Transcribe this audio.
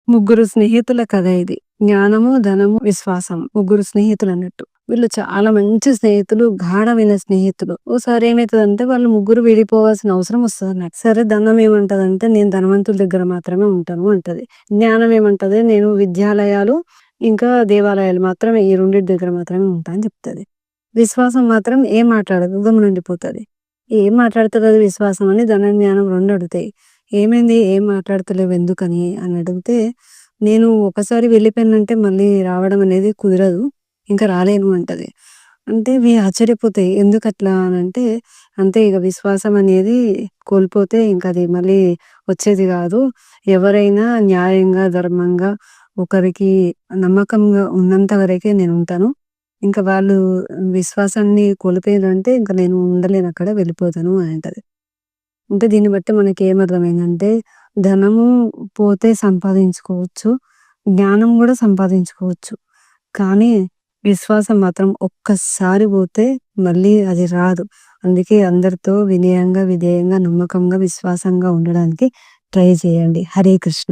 ముగ్గురు స్నేహితుల కథ ఇది. జ్ఞానము, ధనము, విశ్వాసం. ముగ్గురు స్నేహితులన్నట్టు. వీళ్ళు చాలా మంచి స్నేహితులు. గాఢమైన స్నేహితులు. ఓసారి ఏమైతదంటే వాళ్ళు ముగ్గురు విడిపోవాల్సిన అవసరం వస్తదన్నట్టు. సరే ధనం ఏమంటదంటే నేను ధనవంతుల దగ్గర మాత్రమే ఉంటాను అంటది. జ్ఞానం ఏమంటది నేను విద్యాలయాలు, ఇంకా దేవాలయాలు మాత్రమే ఈ రెండిటి దగ్గర మాత్రమే ఉంటా అని చెప్తది. విశ్వాసం మాత్రం ఏం మాట్లాడదు. గమ్మునుండిపోతది. ఏం మాట్లాడతలేదు విశ్వాసం అని ధనం, జ్ఞానం 2 అడుగుతాయి. ఏమైంది? ఏం మాట్లాడతలేవు ఎందుకని అని అడిగితే, నేను ఒకసారి వెళ్ళిపోయానంటే మళ్ళీ రావడం అనేది కుదరదు. ఇంకా రాలేను అంటది. అంటే ఇవి ఆశ్చర్యపోతాయి. ఎందుకట్లా అనంటే, అంతే ఇగ విశ్వాసం అనేది కోల్పోతే ఇంకది మళ్ళీ వచ్చేది గాదు. ఎవరైనా న్యాయంగా, ధర్మంగా ఒకరికి నమ్మకంగా ఉన్నంత వరకే నేనుంటాను. ఇంక వాళ్ళు విశ్వాసాన్ని కోల్పోయారంటే ఇంక నేను ఉండలేనక్కడ వెళ్ళిపోతాను అని అంటది. అంటే దీన్ని బట్టి మనకేమర్థమైందంటే, ధనము పోతే సంపాదించుకోవచ్చు. జ్ఞానం గూడా సంపాదించుకోవచ్చు. కానీ విశ్వాసం మాత్రం ఒక్కసారి పోతే మళ్ళీ అది రాదు. అందుకే అందరితో వినయంగా, విధేయంగా, నమ్మకంగా, విశ్వాసంగా ఉండడానికి ట్రై చేయండి. హరే కృష్ణ.